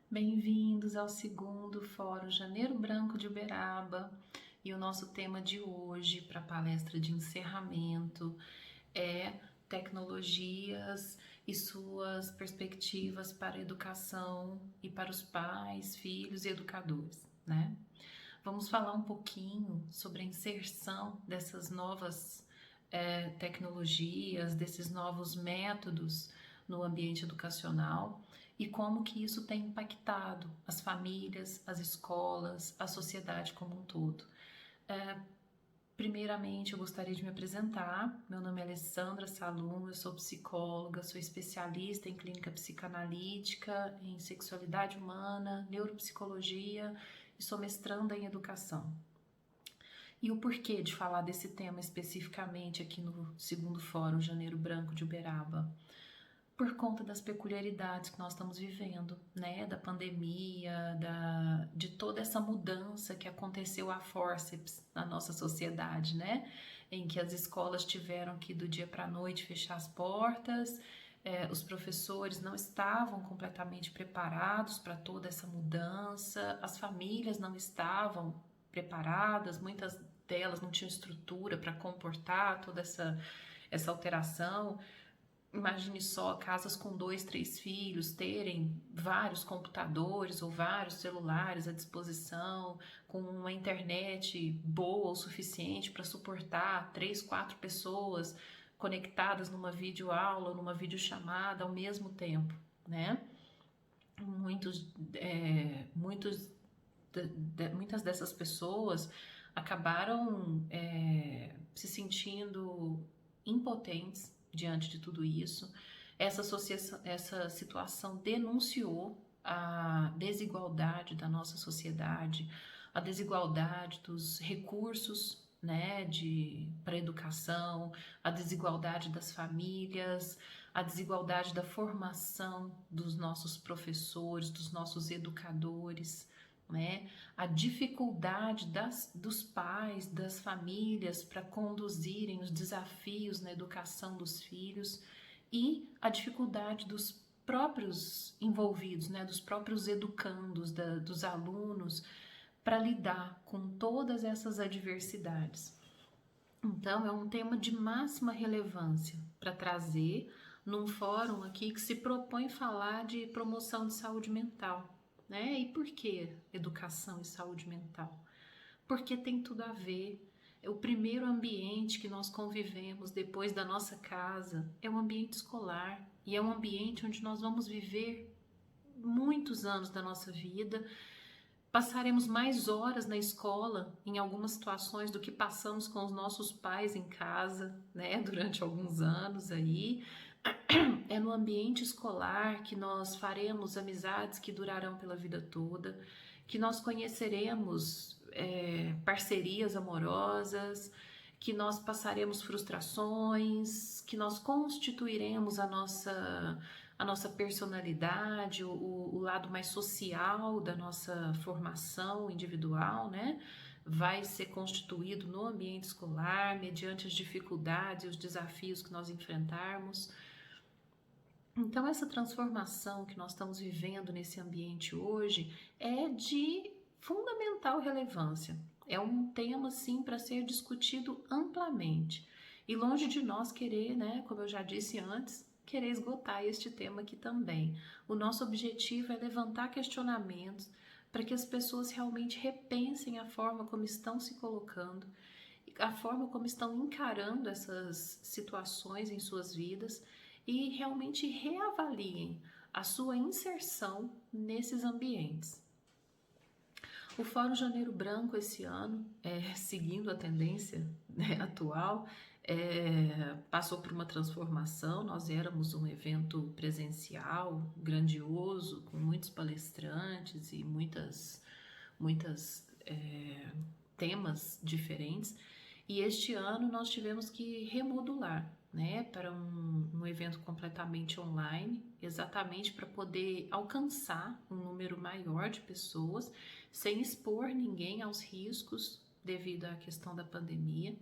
Bem-vindos ao segundo Fórum Janeiro Branco de Uberaba e o nosso tema de hoje para a palestra de encerramento é tecnologias e suas perspectivas para a educação e para os pais, filhos e educadores, né? Vamos falar um pouquinho sobre a inserção dessas novas tecnologias, desses novos métodos no ambiente educacional e como que isso tem impactado as famílias, as escolas, a sociedade como um todo. Primeiramente, eu gostaria de me apresentar. Meu nome é Alessandra Salum, eu sou psicóloga, sou especialista em clínica psicanalítica, em sexualidade humana, neuropsicologia e sou mestranda em educação. E o porquê de falar desse tema especificamente aqui no segundo Fórum Janeiro Branco de Uberaba? Por conta das peculiaridades que nós estamos vivendo, né? Da pandemia, de toda essa mudança que aconteceu a forceps na nossa sociedade, né? Em que as escolas tiveram que do dia para a noite fechar as portas, os professores não estavam completamente preparados para toda essa mudança, as famílias não estavam preparadas, muitas delas não tinham estrutura para comportar toda essa alteração. Imagine só, casas com 2, 3 filhos terem vários computadores ou vários celulares à disposição, com uma internet boa o suficiente para suportar 3, 4 pessoas conectadas numa videoaula, numa videochamada ao mesmo tempo, né? Muitas dessas pessoas acabaram se sentindo impotentes diante de tudo isso. Essa situação denunciou a desigualdade da nossa sociedade, a desigualdade dos recursos, né, para a educação, a desigualdade das famílias, a desigualdade da formação dos nossos professores, dos nossos educadores, né? A dificuldade dos pais, das famílias para conduzirem os desafios na educação dos filhos e a dificuldade dos próprios envolvidos, né? Dos próprios educandos, dos alunos, para lidar com todas essas adversidades. Então, é um tema de máxima relevância para trazer num fórum aqui que se propõe falar de promoção de saúde mental, né? E por que educação e saúde mental? Porque tem tudo a ver. O primeiro ambiente que nós convivemos depois da nossa casa é o ambiente escolar e é um ambiente onde nós vamos viver muitos anos da nossa vida. Passaremos mais horas na escola em algumas situações do que passamos com os nossos pais em casa, né, durante alguns anos aí. É no ambiente escolar que nós faremos amizades que durarão pela vida toda, que nós conheceremos parcerias amorosas, que nós passaremos frustrações, que nós constituiremos a nossa personalidade, o lado mais social da nossa formação individual, né? Vai ser constituído no ambiente escolar, mediante as dificuldades e os desafios que nós enfrentarmos. Então, essa transformação que nós estamos vivendo nesse ambiente hoje é de fundamental relevância. É um tema, sim, para ser discutido amplamente. E longe de nós querer, né, como eu já disse antes, querer esgotar este tema aqui também. O nosso objetivo é levantar questionamentos para que as pessoas realmente repensem a forma como estão se colocando, a forma como estão encarando essas situações em suas vidas e realmente reavaliem a sua inserção nesses ambientes. O Fórum Janeiro Branco esse ano, seguindo a tendência, né, atual, passou por uma transformação. Nós éramos um evento presencial, grandioso, com muitos palestrantes e muitas temas diferentes. E este ano nós tivemos que remodular, né, para um evento completamente online, exatamente para poder alcançar um número maior de pessoas, sem expor ninguém aos riscos devido à questão da pandemia.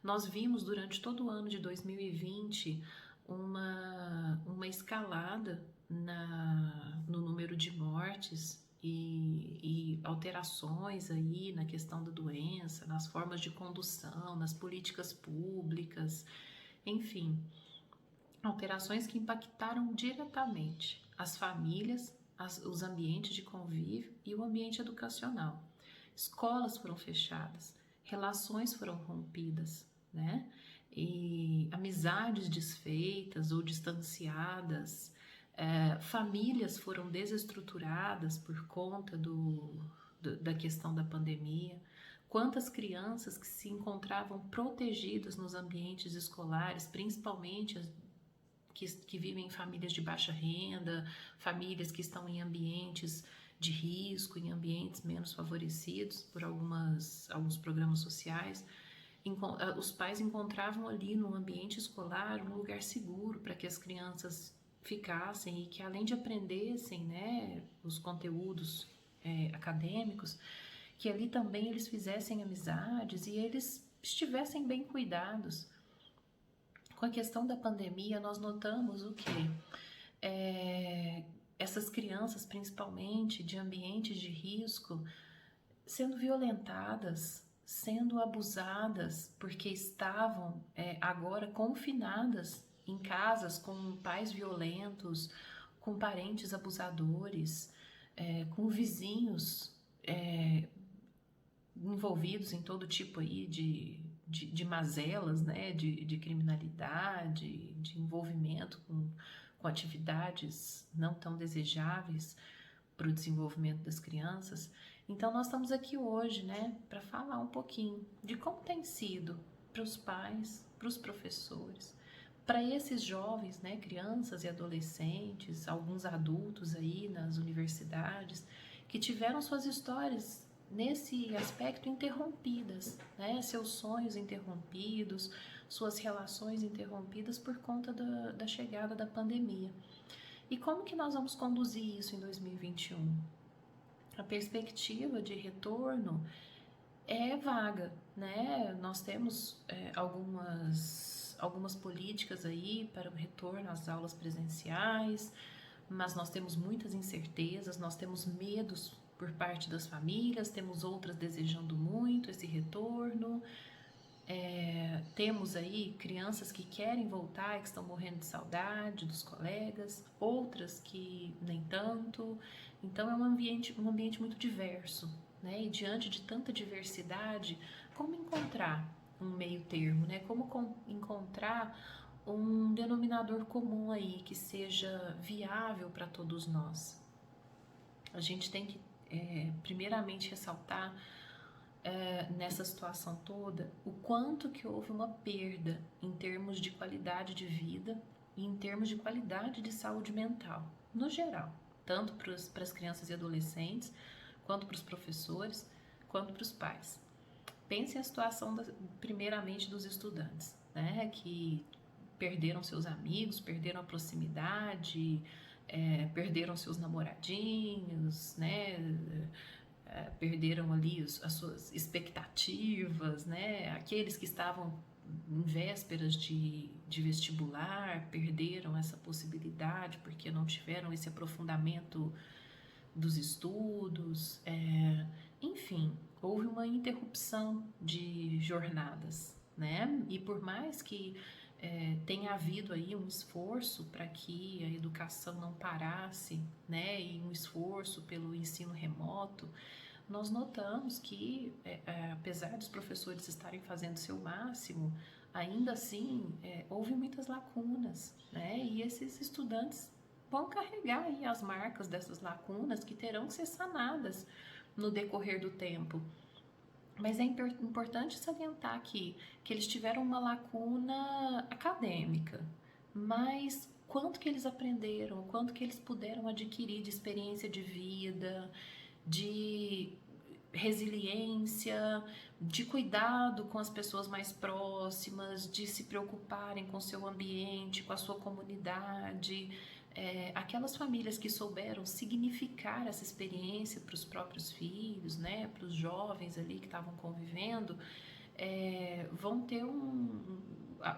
Nós vimos durante todo o ano de 2020 uma escalada no número número de mortes e alterações aí na questão da doença, nas formas de condução, nas políticas públicas, enfim, alterações que impactaram diretamente as famílias, os ambientes de convívio e o ambiente educacional. Escolas foram fechadas, relações foram rompidas, né? E amizades desfeitas ou distanciadas, famílias foram desestruturadas por conta da questão da pandemia. Quantas crianças que se encontravam protegidas nos ambientes escolares, principalmente as que vivem em famílias de baixa renda, famílias que estão em ambientes de risco, em ambientes menos favorecidos por alguns programas sociais. Os pais encontravam ali no ambiente escolar um lugar seguro para que as crianças ficassem e que, além de aprendessem, né, os conteúdos acadêmicos, que ali também eles fizessem amizades e eles estivessem bem cuidados. Com a questão da pandemia, nós notamos o quê? Essas crianças, principalmente de ambientes de risco, sendo violentadas, sendo abusadas, porque estavam agora confinadas em casas com pais violentos, com parentes abusadores, com vizinhos envolvidos em todo tipo aí de mazelas, né, de criminalidade, de envolvimento com atividades não tão desejáveis para o desenvolvimento das crianças. Então nós estamos aqui hoje, né, para falar um pouquinho de como tem sido para os pais, para os professores, para esses jovens, né, crianças e adolescentes, alguns adultos aí nas universidades, que tiveram suas histórias nesse aspecto interrompidas, né? Seus sonhos interrompidos, suas relações interrompidas por conta da chegada da pandemia. E como que nós vamos conduzir isso em 2021? A perspectiva de retorno é vaga, né? Nós temos algumas políticas aí para o retorno às aulas presenciais, mas nós temos muitas incertezas, nós temos medos por parte das famílias, temos outras desejando muito esse retorno, temos aí crianças que querem voltar e que estão morrendo de saudade dos colegas, outras que nem tanto. Então é um ambiente muito diverso, né? E diante de tanta diversidade, como encontrar um meio termo, né? Como encontrar um denominador comum aí que seja viável para todos nós? A gente tem que primeiramente ressaltar nessa situação toda o quanto que houve uma perda em termos de qualidade de vida e em termos de qualidade de saúde mental, no geral, tanto para as crianças e adolescentes, quanto para os professores, quanto para os pais. Pense a situação primeiramente dos estudantes, né, que perderam seus amigos, perderam a proximidade, perderam seus namoradinhos, né? Perderam ali as suas expectativas, né? Aqueles que estavam em vésperas de vestibular perderam essa possibilidade porque não tiveram esse aprofundamento dos estudos. Enfim, houve uma interrupção de jornadas, né? E por mais que tenha havido aí um esforço para que a educação não parasse, né, e um esforço pelo ensino remoto, nós notamos que, apesar dos professores estarem fazendo o seu máximo, ainda assim houve muitas lacunas, né, e esses estudantes vão carregar aí as marcas dessas lacunas que terão que ser sanadas no decorrer do tempo. Mas é importante salientar aqui que eles tiveram uma lacuna acadêmica, mas quanto que eles aprenderam, quanto que eles puderam adquirir de experiência de vida, de resiliência, de cuidado com as pessoas mais próximas, de se preocuparem com o seu ambiente, com a sua comunidade. Aquelas famílias que souberam significar essa experiência para os próprios filhos, né, para os jovens ali que estavam convivendo, vão ter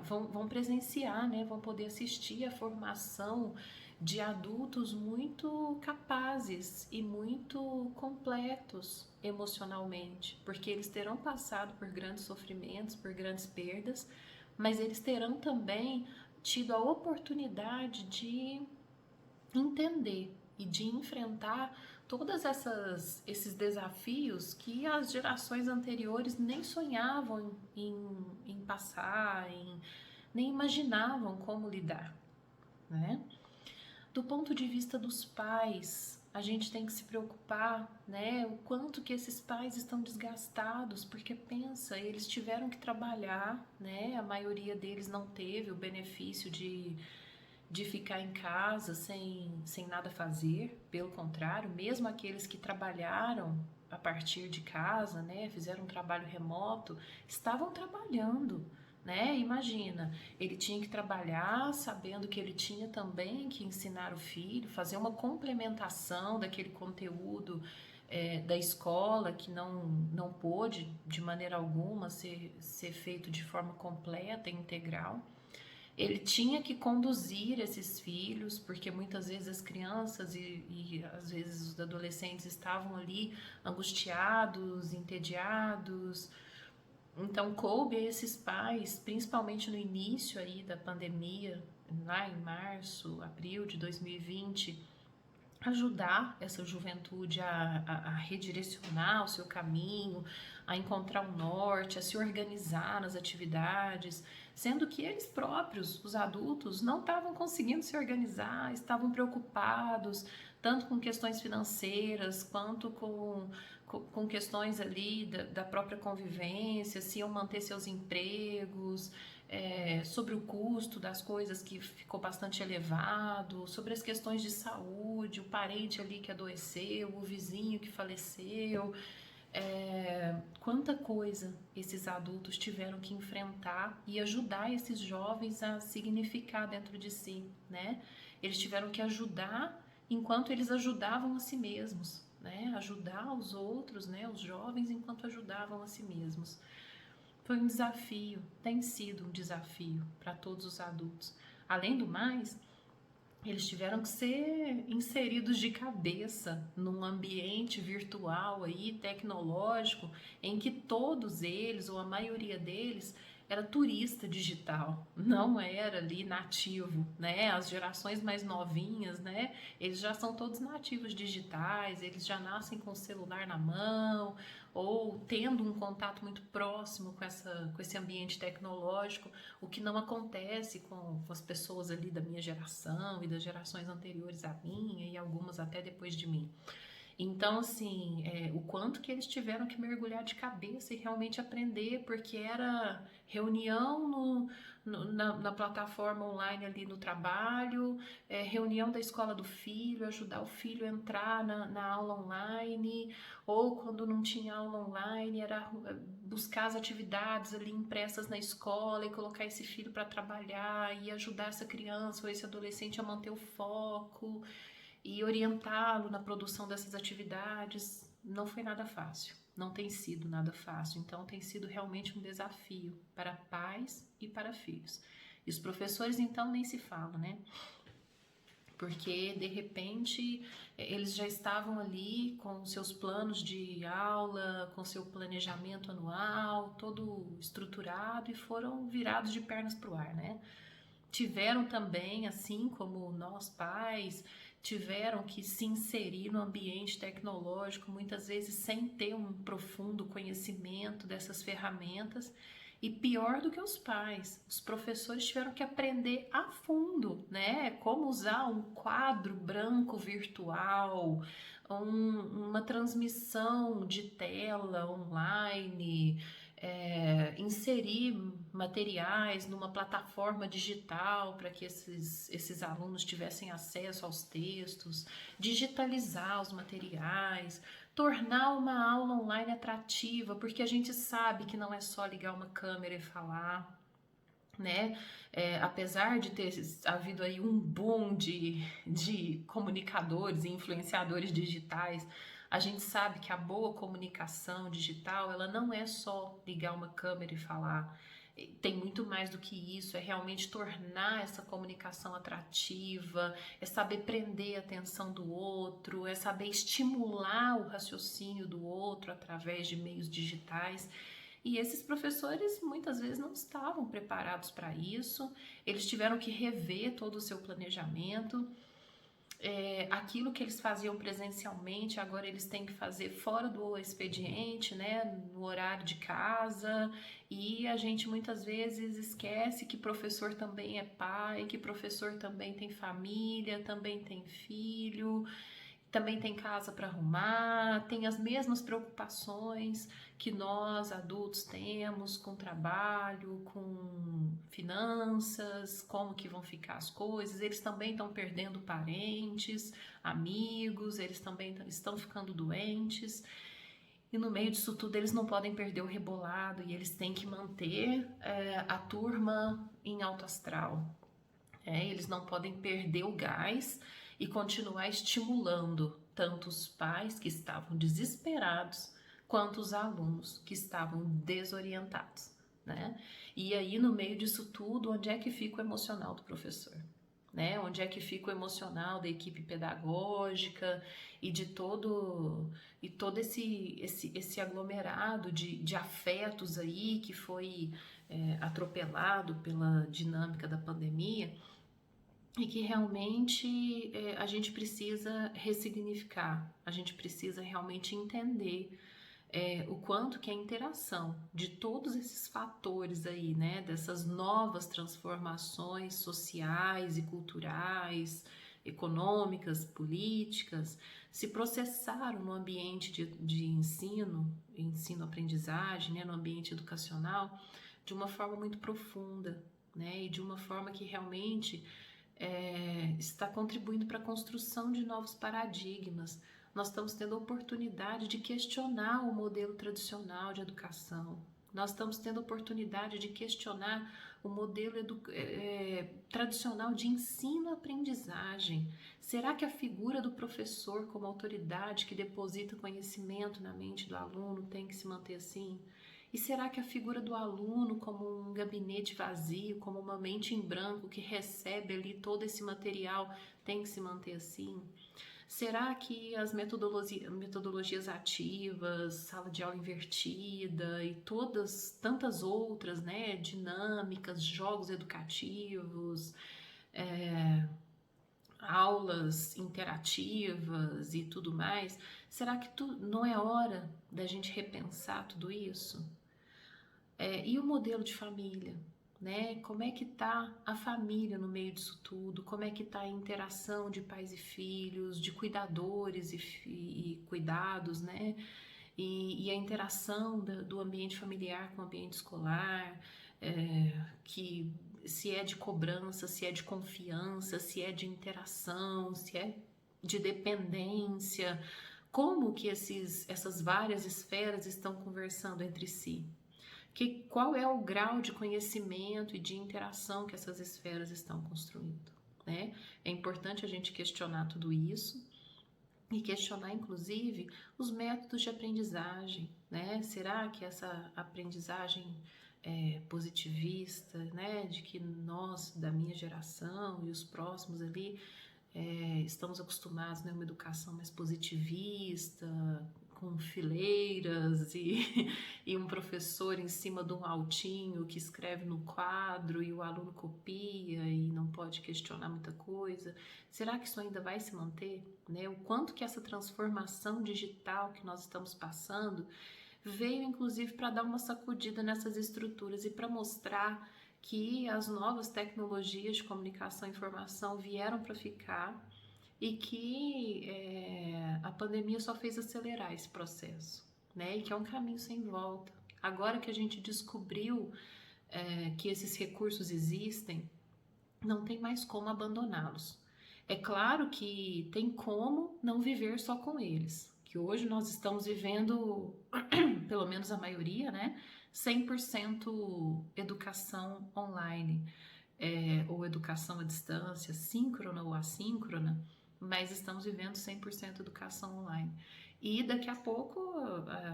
vão presenciar, né, vão poder assistir a formação de adultos muito capazes e muito completos emocionalmente, porque eles terão passado por grandes sofrimentos, por grandes perdas, mas eles terão também tido a oportunidade de entender e de enfrentar todas esses desafios que as gerações anteriores nem sonhavam em passar, nem imaginavam como lidar, né? Do ponto de vista dos pais, a gente tem que se preocupar, né? O quanto que esses pais estão desgastados, porque pensa, eles tiveram que trabalhar, né? A maioria deles não teve o benefício de ficar em casa sem nada fazer, pelo contrário, mesmo aqueles que trabalharam a partir de casa, né, fizeram um trabalho remoto, estavam trabalhando, né? Imagina, ele tinha que trabalhar sabendo que ele tinha também que ensinar o filho, fazer uma complementação daquele conteúdo da escola que não pôde de maneira alguma ser feito de forma completa e integral. Ele tinha que conduzir esses filhos, porque muitas vezes as crianças e às vezes os adolescentes estavam ali angustiados, entediados. Então coube a esses pais, principalmente no início aí da pandemia, lá em março, abril de 2020, ajudar essa juventude a redirecionar o seu caminho, a encontrar um norte, a se organizar nas atividades, sendo que eles próprios, os adultos, não estavam conseguindo se organizar, estavam preocupados, tanto com questões financeiras, quanto com questões ali da própria convivência, se iam manter seus empregos, sobre o custo das coisas que ficou bastante elevado, sobre as questões de saúde, o parente ali que adoeceu, o vizinho que faleceu, quanta coisa esses adultos tiveram que enfrentar e ajudar esses jovens a significar dentro de si, né? Eles tiveram que ajudar enquanto eles ajudavam a si mesmos, né? Ajudar os outros, né? Os jovens enquanto ajudavam a si mesmos. Foi um desafio, tem sido um desafio para todos os adultos. Além do mais, eles tiveram que ser inseridos de cabeça num ambiente virtual aí, tecnológico, em que todos eles, ou a maioria deles, era turista digital, não era ali nativo, né? As gerações mais novinhas, né? Eles já são todos nativos digitais, eles já nascem com o celular na mão, ou tendo um contato muito próximo com esse ambiente tecnológico, o que não acontece com as pessoas ali da minha geração e das gerações anteriores à minha e algumas até depois de mim. Então, assim, o quanto que eles tiveram que mergulhar de cabeça e realmente aprender, porque era reunião na plataforma online ali no trabalho, reunião da escola do filho, ajudar o filho a entrar na aula online, ou quando não tinha aula online, era buscar as atividades ali impressas na escola e colocar esse filho para trabalhar e ajudar essa criança ou esse adolescente a manter o foco e orientá-lo na produção dessas atividades. Não foi nada fácil, não tem sido nada fácil, então tem sido realmente um desafio para pais e para filhos. E os professores então nem se falam, né? Porque de repente eles já estavam ali com seus planos de aula, com seu planejamento anual, todo estruturado e foram virados de pernas para o ar, né? Tiveram também, assim como nós pais, tiveram que se inserir no ambiente tecnológico, muitas vezes sem ter um profundo conhecimento dessas ferramentas. E pior do que os pais, os professores tiveram que aprender a fundo, né? Como usar um quadro branco virtual, uma transmissão de tela online, inserir materiais numa plataforma digital para que esses alunos tivessem acesso aos textos, digitalizar os materiais, tornar uma aula online atrativa, porque a gente sabe que não é só ligar uma câmera e falar, né? Apesar de ter havido aí um boom de comunicadores e influenciadores digitais, a gente sabe que a boa comunicação digital, ela não é só ligar uma câmera e falar. tem muito mais do que isso, é realmente tornar essa comunicação atrativa, é saber prender a atenção do outro, é saber estimular o raciocínio do outro através de meios digitais. E esses professores muitas vezes não estavam preparados para isso, eles tiveram que rever todo o seu planejamento. Aquilo que eles faziam presencialmente, agora eles têm que fazer fora do expediente, né, no horário de casa, e a gente muitas vezes esquece que professor também é pai, que professor também tem família, também tem filho, também tem casa para arrumar, tem as mesmas preocupações que nós adultos temos com trabalho, com finanças, como que vão ficar as coisas. Eles também estão perdendo parentes, amigos, eles também estão ficando doentes. E no meio disso tudo eles não podem perder o rebolado e eles têm que manter a turma em alto astral. Eles não podem perder o gás e continuar estimulando tanto os pais que estavam desesperados quanto os alunos que estavam desorientados, né? E aí, no meio disso tudo, onde é que fica o emocional do professor? Né? Onde é que fica o emocional da equipe pedagógica e de todo esse aglomerado de afetos aí que foi atropelado pela dinâmica da pandemia? E que realmente a gente precisa ressignificar, a gente precisa realmente entender o quanto que a interação de todos esses fatores aí, né, dessas novas transformações sociais e culturais, econômicas, políticas, se processaram no ambiente de ensino-aprendizagem, né, no ambiente educacional, de uma forma muito profunda, né, e de uma forma que realmente está contribuindo para a construção de novos paradigmas. Nós estamos tendo a oportunidade de questionar o modelo tradicional de educação. Nós estamos tendo a oportunidade de questionar o modelo tradicional de ensino-aprendizagem. Será que a figura do professor como autoridade que deposita conhecimento na mente do aluno tem que se manter assim? E será que a figura do aluno como um gabinete vazio, como uma mente em branco que recebe ali todo esse material tem que se manter assim? Será que as metodologias ativas, sala de aula invertida e todas tantas outras, né, dinâmicas, jogos educativos, aulas interativas e tudo mais, será que não é hora da gente repensar tudo isso? E o modelo de família, né? Como é que tá a família no meio disso tudo? Como é que tá a interação de pais e filhos, de cuidadores e cuidados, né? E a interação do ambiente familiar com o ambiente escolar, que se é de cobrança, se é de confiança, se é de interação, se é de dependência, como que essas várias esferas estão conversando entre si? Qual é o grau de conhecimento e de interação que essas esferas estão construindo, né? É importante a gente questionar tudo isso e questionar, inclusive, os métodos de aprendizagem, né? Será que essa aprendizagem positivista, né, de que nós, da minha geração e os próximos ali, estamos acostumados, né, uma educação mais positivista, com fileiras e um professor em cima de um altinho que escreve no quadro e o aluno copia e não pode questionar muita coisa. Será que isso ainda vai se manter? Né? O quanto que essa transformação digital que nós estamos passando veio inclusive para dar uma sacudida nessas estruturas e para mostrar que as novas tecnologias de comunicação e informação vieram para ficar e que a pandemia só fez acelerar esse processo, né? E que é um caminho sem volta. Agora que a gente descobriu que esses recursos existem, não tem mais como abandoná-los. É claro que tem como não viver só com eles, que hoje nós estamos vivendo, pelo menos a maioria, né? 100% educação online, ou educação à distância, síncrona ou assíncrona, mas estamos vivendo 100% educação online. E daqui a pouco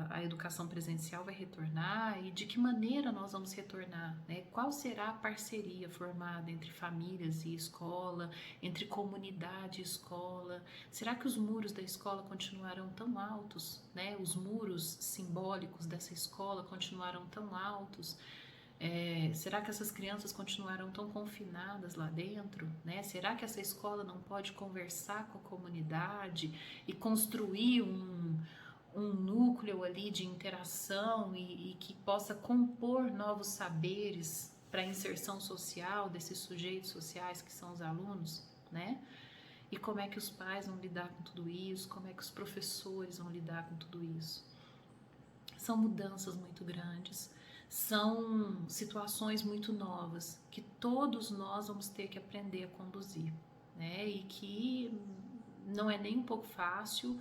a educação presencial vai retornar, e de que maneira nós vamos retornar, né? Qual será a parceria formada entre famílias e escola, entre comunidade e escola? Será que os muros da escola continuarão tão altos, né? Os muros simbólicos dessa escola continuarão tão altos? Será que essas crianças continuarão tão confinadas lá dentro, né? Será que essa escola não pode conversar com a comunidade e construir um núcleo ali de interação e que possa compor novos saberes para a inserção social desses sujeitos sociais que são os alunos, né? E como é que os pais vão lidar com tudo isso? Como é que os professores vão lidar com tudo isso? São mudanças muito grandes, são situações muito novas que todos nós vamos ter que aprender a conduzir, né? E que não é nem um pouco fácil,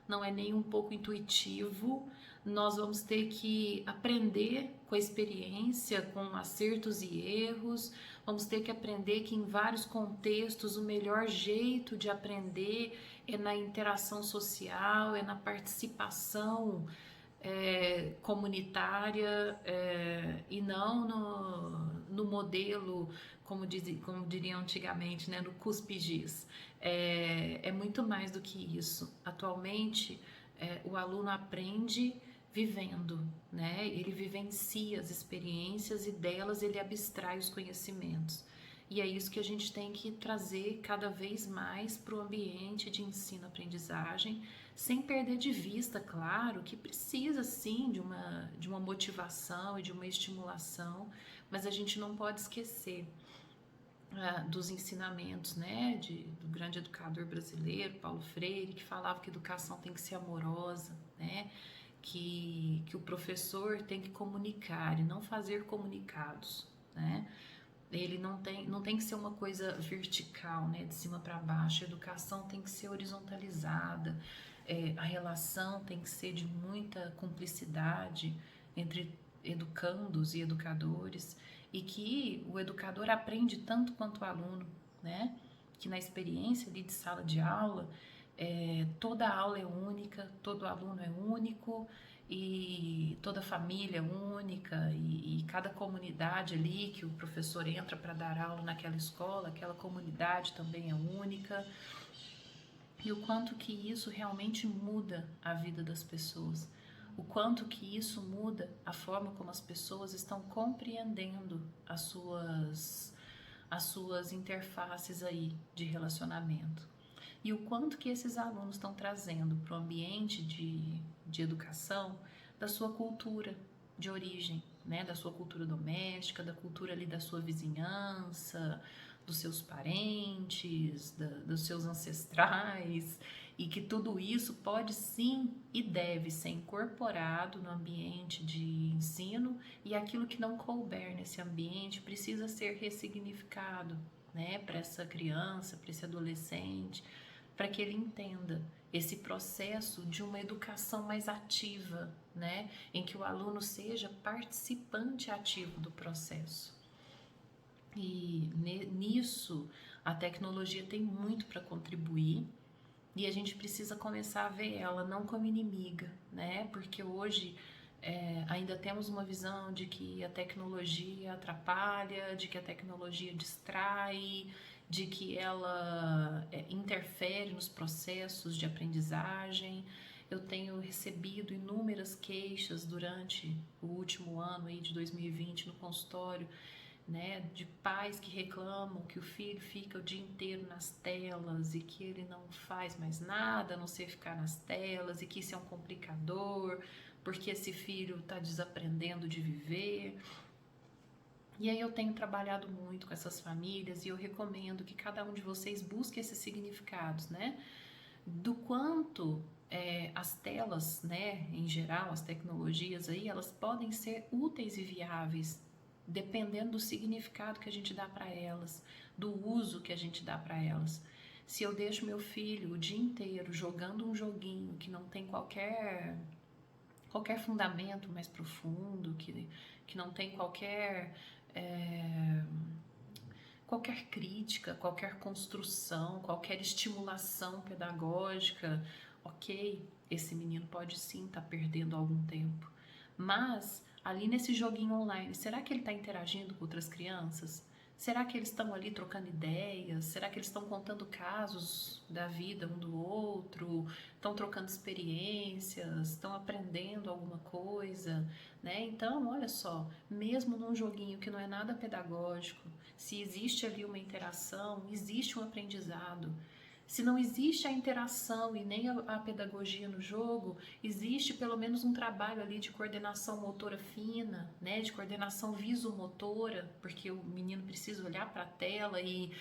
não é nem um pouco intuitivo. Nós vamos ter que aprender com a experiência, com acertos e erros. Vamos ter que aprender que em vários contextos o melhor jeito de aprender é na interação social, é na participação comunitária, e não no modelo, como diriam antigamente, né, no cuspe-giz. É muito mais do que isso. Atualmente, o aluno aprende vivendo, né? Ele vivencia as experiências e delas ele abstrai os conhecimentos. E é isso que a gente tem que trazer cada vez mais para o ambiente de ensino-aprendizagem, sem perder de vista, claro, que precisa sim de uma motivação e de uma estimulação, mas a gente não pode esquecer dos ensinamentos, né, do grande educador brasileiro, Paulo Freire, que falava que a educação tem que ser amorosa, né, que o professor tem que comunicar e não fazer comunicados, né. Ele não tem que ser uma coisa vertical, né, de cima para baixo. A educação tem que ser horizontalizada, a relação tem que ser de muita cumplicidade entre educandos e educadores, e que o educador aprende tanto quanto o aluno, né? Que na experiência ali de sala de aula, toda aula é única, todo aluno é único, e toda família é única, e cada comunidade ali que o professor entra para dar aula naquela escola, aquela comunidade também é única, e o quanto que isso realmente muda a vida das pessoas, o quanto que isso muda a forma como as pessoas estão compreendendo as suas interfaces aí de relacionamento. E o quanto que esses alunos estão trazendo para o ambiente de educação da sua cultura de origem, né? Da sua cultura doméstica, da cultura ali da sua vizinhança, dos seus parentes, dos seus ancestrais, e que tudo isso pode sim e deve ser incorporado no ambiente de ensino, e aquilo que não couber nesse ambiente precisa ser ressignificado, né? Para essa criança, para esse adolescente, para que ele entenda esse processo de uma educação mais ativa, né? Em que o aluno seja participante ativo do processo. E nisso a tecnologia tem muito para contribuir, e a gente precisa começar a ver ela não como inimiga, né? Porque hoje ainda temos uma visão de que a tecnologia atrapalha, de que a tecnologia distrai, de que ela interfere nos processos de aprendizagem. Eu tenho recebido inúmeras queixas durante o último ano aí de 2020 no consultório, né, de pais que reclamam que o filho fica o dia inteiro nas telas e que ele não faz mais nada a não ser ficar nas telas, e que isso é um complicador, porque esse filho está desaprendendo de viver. E aí eu tenho trabalhado muito com essas famílias, e eu recomendo que cada um de vocês busque esses significados, né? Do quanto as telas, né, em geral, as tecnologias aí, elas podem ser úteis e viáveis, dependendo do significado que a gente dá para elas, do uso que a gente dá para elas. Se eu deixo meu filho o dia inteiro jogando um joguinho que não tem qualquer fundamento mais profundo, que não tem qualquer qualquer crítica, qualquer construção, qualquer estimulação pedagógica. Ok, esse menino pode sim estar perdendo algum tempo, mas ali nesse joguinho online, será que ele está interagindo com outras crianças? Será que eles estão ali trocando ideias? Será que eles estão contando casos da vida um do outro? Estão trocando experiências? Estão aprendendo alguma coisa? Né? Então, olha só, mesmo num joguinho que não é nada pedagógico, se existe ali uma interação, existe um aprendizado. Se não existe a interação e nem a pedagogia no jogo, existe pelo menos um trabalho ali de coordenação motora fina, né, de coordenação visomotora, porque o menino precisa olhar para a tela e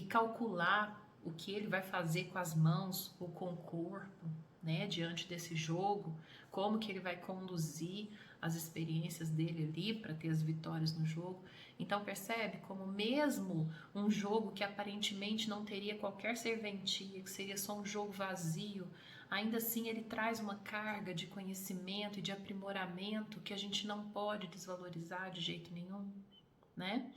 calcular o que ele vai fazer com as mãos ou com o corpo, né, diante desse jogo, como que ele vai conduzir as experiências dele ali para ter as vitórias no jogo. Então percebe como mesmo um jogo que aparentemente não teria qualquer serventia, que seria só um jogo vazio, ainda assim ele traz uma carga de conhecimento e de aprimoramento que a gente não pode desvalorizar de jeito nenhum, né?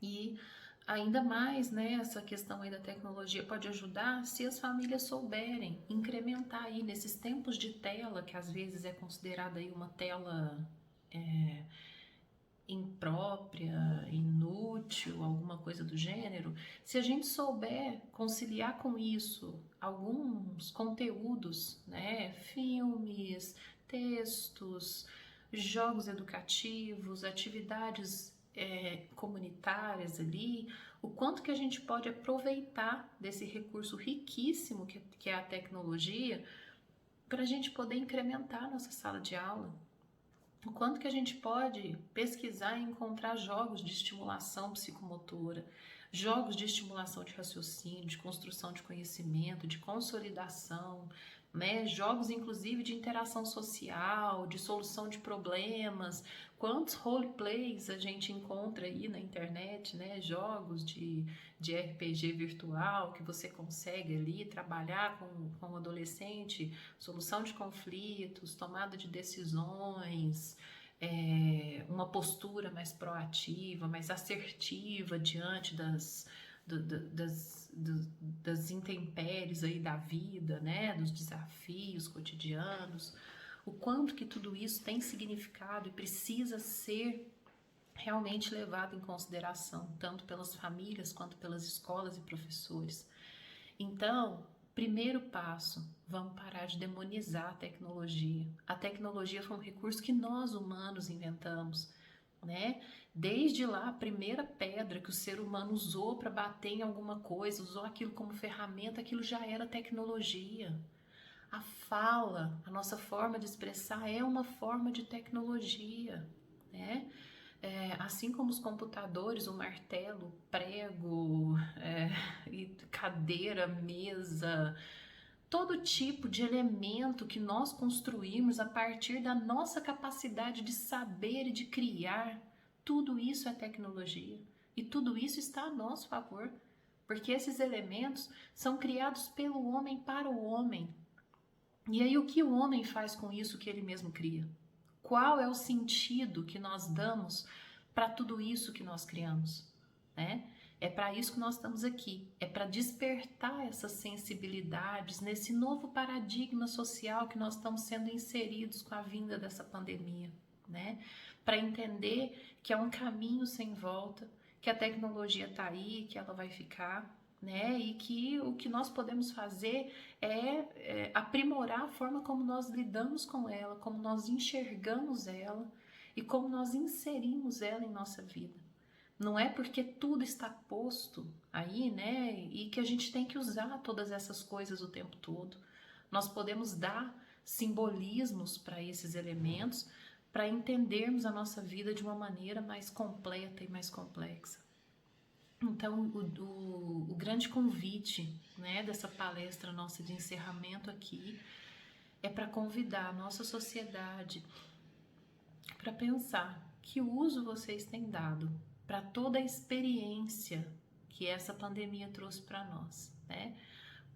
E ainda mais, né, essa questão aí da tecnologia pode ajudar se as famílias souberem incrementar aí nesses tempos de tela, que às vezes é considerada aí uma tela imprópria, inútil, alguma coisa do gênero, se a gente souber conciliar com isso alguns conteúdos, né, filmes, textos, jogos educativos, atividades comunitárias ali, o quanto que a gente pode aproveitar desse recurso riquíssimo que é a tecnologia para a gente poder incrementar a nossa sala de aula. O quanto que a gente pode pesquisar e encontrar jogos de estimulação psicomotora, jogos de estimulação de raciocínio, de construção de conhecimento, de consolidação, né? Jogos inclusive de interação social, de solução de problemas. Quantos roleplays a gente encontra aí na internet, né? Jogos de RPG virtual que você consegue ali trabalhar com o adolescente, solução de conflitos, tomada de decisões, uma postura mais proativa, mais assertiva diante das intempéries aí da vida, né, dos desafios cotidianos, o quanto que tudo isso tem significado e precisa ser realmente levado em consideração, tanto pelas famílias quanto pelas escolas e professores. Então, primeiro passo, vamos parar de demonizar a tecnologia. A tecnologia foi um recurso que nós humanos inventamos, né? Desde lá, a primeira pedra que o ser humano usou para bater em alguma coisa, usou aquilo como ferramenta, aquilo já era tecnologia. A fala, a nossa forma de expressar é uma forma de tecnologia, né? Assim como os computadores, o martelo, o prego, e cadeira, mesa, todo tipo de elemento que nós construímos a partir da nossa capacidade de saber e de criar, tudo isso é tecnologia. E tudo isso está a nosso favor, porque esses elementos são criados pelo homem para o homem. E aí o que o homem faz com isso que ele mesmo cria? Qual é o sentido que nós damos para tudo isso que nós criamos, né? É para isso que nós estamos aqui, é para despertar essas sensibilidades nesse novo paradigma social que nós estamos sendo inseridos com a vinda dessa pandemia, né? Para entender que é um caminho sem volta, que a tecnologia está aí, que ela vai ficar, né? E que o que nós podemos fazer é aprimorar a forma como nós lidamos com ela, como nós enxergamos ela e como nós inserimos ela em nossa vida. Não é porque tudo está posto aí, né? E que a gente tem que usar todas essas coisas o tempo todo. Nós podemos dar simbolismos para esses elementos para entendermos a nossa vida de uma maneira mais completa e mais complexa. Então, o grande convite, né, dessa palestra nossa de encerramento aqui é para convidar a nossa sociedade para pensar que uso vocês têm dado para toda a experiência que essa pandemia trouxe para nós, né?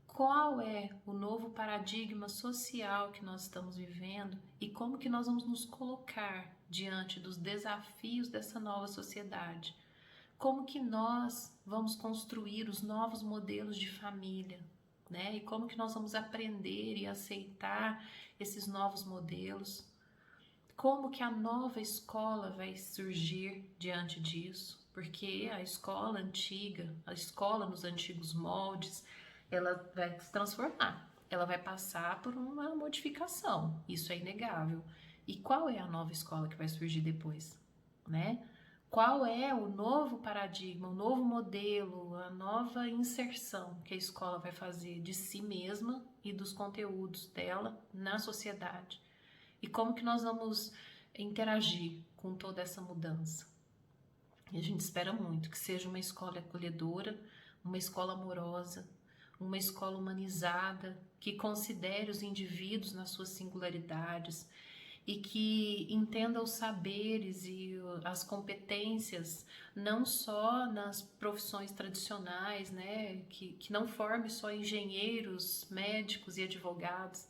Qual é o novo paradigma social que nós estamos vivendo e como que nós vamos nos colocar diante dos desafios dessa nova sociedade? Como que nós vamos construir os novos modelos de família, né? E como que nós vamos aprender e aceitar esses novos modelos? Como que a nova escola vai surgir diante disso? Porque a escola antiga, a escola nos antigos moldes, ela vai se transformar, ela vai passar por uma modificação, isso é inegável. E qual é a nova escola que vai surgir depois, né? Qual é o novo paradigma, o novo modelo, a nova inserção que a escola vai fazer de si mesma e dos conteúdos dela na sociedade? E como que nós vamos interagir com toda essa mudança? E a gente espera muito que seja uma escola acolhedora, uma escola amorosa, uma escola humanizada, que considere os indivíduos nas suas singularidades e que entenda os saberes e as competências não só nas profissões tradicionais, né, que não forme só engenheiros, médicos e advogados,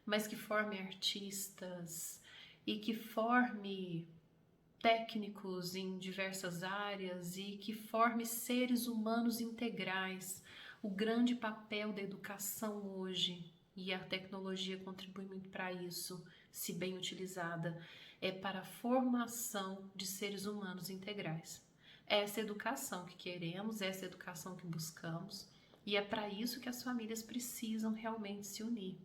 mas que forme artistas e que forme técnicos em diversas áreas e que forme seres humanos integrais. O grande papel da educação hoje, e a tecnologia contribui muito para isso, se bem utilizada, é para a formação de seres humanos integrais. Essa educação que queremos, essa educação que buscamos, e é para isso que as famílias precisam realmente se unir.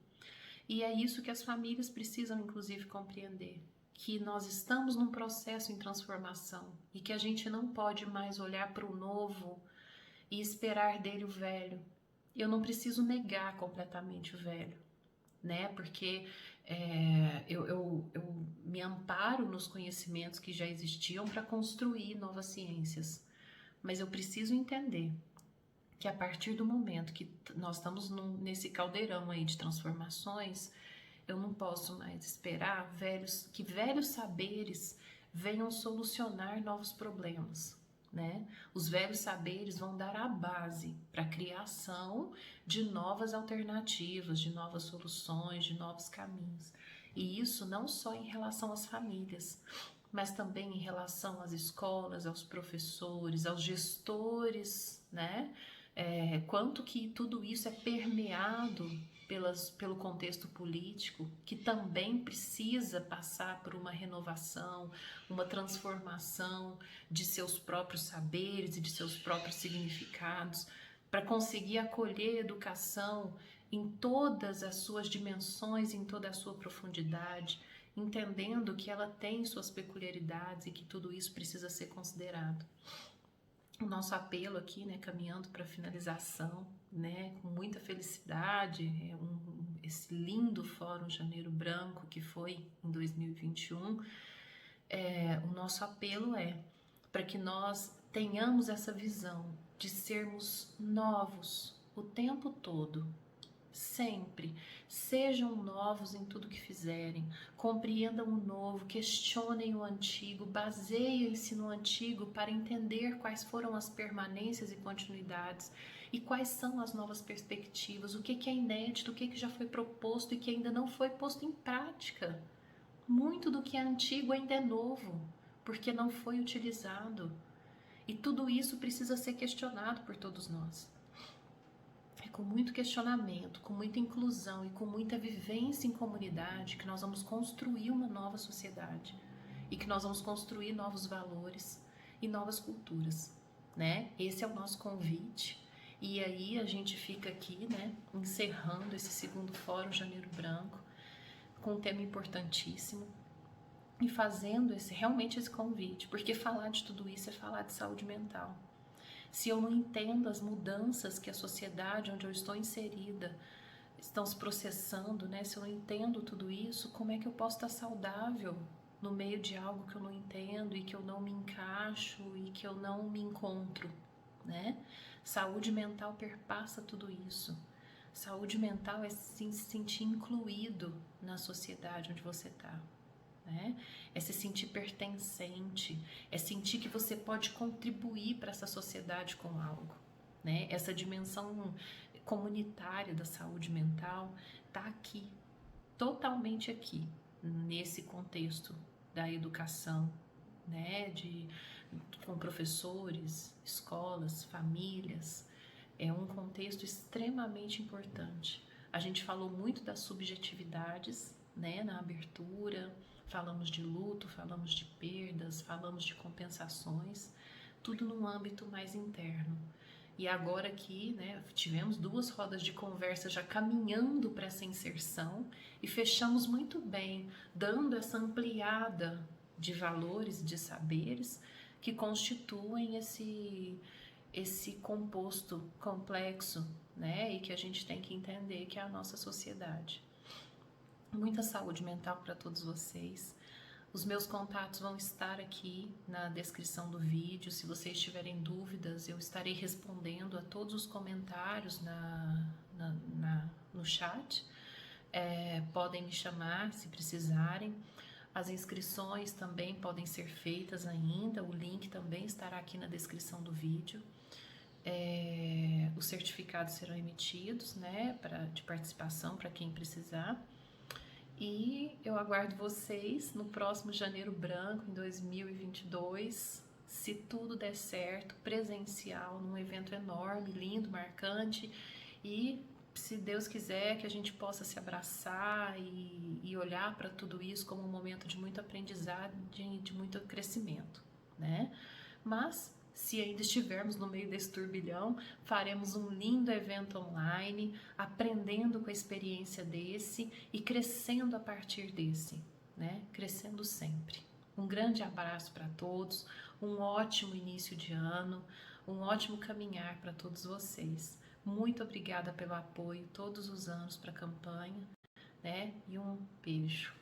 E é isso que as famílias precisam, inclusive, compreender, que nós estamos num processo em transformação e que a gente não pode mais olhar para o novo e esperar dele o velho. Eu não preciso negar completamente o velho, né? Porque eu me amparo nos conhecimentos que já existiam para construir novas ciências, mas eu preciso entender que a partir do momento que nós estamos nesse caldeirão aí de transformações, eu não posso mais esperar que velhos saberes venham solucionar novos problemas, né? Os velhos saberes vão dar a base para a criação de novas alternativas, de novas soluções, de novos caminhos. E isso não só em relação às famílias, mas também em relação às escolas, aos professores, aos gestores, né? Quanto que tudo isso é permeado pelo contexto político, que também precisa passar por uma renovação, uma transformação de seus próprios saberes e de seus próprios significados, para conseguir acolher a educação em todas as suas dimensões, em toda a sua profundidade, entendendo que ela tem suas peculiaridades e que tudo isso precisa ser considerado. O nosso apelo aqui, né, caminhando para a finalização, né, com muita felicidade, esse lindo Fórum Janeiro Branco que foi em 2021, o nosso apelo é para que nós tenhamos essa visão de sermos novos o tempo todo, sempre. Sejam novos em tudo que fizerem, compreendam o novo, questionem o antigo, baseiem-se no antigo para entender quais foram as permanências e continuidades e quais são as novas perspectivas, o que é inédito, o que já foi proposto e que ainda não foi posto em prática. Muito do que é antigo ainda é novo, porque não foi utilizado. E tudo isso precisa ser questionado por todos nós. É com muito questionamento, com muita inclusão e com muita vivência em comunidade que nós vamos construir uma nova sociedade e que nós vamos construir novos valores e novas culturas, né? Esse é o nosso convite. E aí a gente fica aqui, né, encerrando esse segundo Fórum Janeiro Branco com um tema importantíssimo e fazendo realmente esse convite, porque falar de tudo isso é falar de saúde mental. Se eu não entendo as mudanças que a sociedade onde eu estou inserida estão se processando, né? Se eu não entendo tudo isso, como é que eu posso estar saudável no meio de algo que eu não entendo e que eu não me encaixo e que eu não me encontro, né? Saúde mental perpassa tudo isso. Saúde mental é se sentir incluído na sociedade onde você está. Né? É se sentir pertencente, é sentir que você pode contribuir para essa sociedade com algo, né? Essa dimensão comunitária da saúde mental está aqui, totalmente aqui, nesse contexto da educação, né? com professores, escolas, famílias. É um contexto extremamente importante. A gente falou muito das subjetividades, né, na abertura, falamos de luto, falamos de perdas, falamos de compensações, tudo num âmbito mais interno. E agora aqui, né, tivemos 2 rodas de conversa já caminhando para essa inserção e fechamos muito bem, dando essa ampliada de valores, de saberes que constituem esse composto complexo, né, e que a gente tem que entender que é a nossa sociedade. Muita saúde mental para todos vocês. Os meus contatos vão estar aqui na descrição do vídeo. Se vocês tiverem dúvidas, eu estarei respondendo a todos os comentários no chat. Podem me chamar se precisarem. As inscrições também podem ser feitas ainda. O link também estará aqui na descrição do vídeo. Os certificados serão emitidos, né, de participação para quem precisar. E eu aguardo vocês no próximo Janeiro Branco, em 2022, se tudo der certo, presencial, num evento enorme, lindo, marcante, e se Deus quiser que a gente possa se abraçar e olhar para tudo isso como um momento de muito aprendizado, de muito crescimento, né? Mas se ainda estivermos no meio desse turbilhão, faremos um lindo evento online, aprendendo com a experiência desse e crescendo a partir desse, né? Crescendo sempre. Um grande abraço para todos, um ótimo início de ano, um ótimo caminhar para todos vocês. Muito obrigada pelo apoio todos os anos para a campanha, né? E um beijo.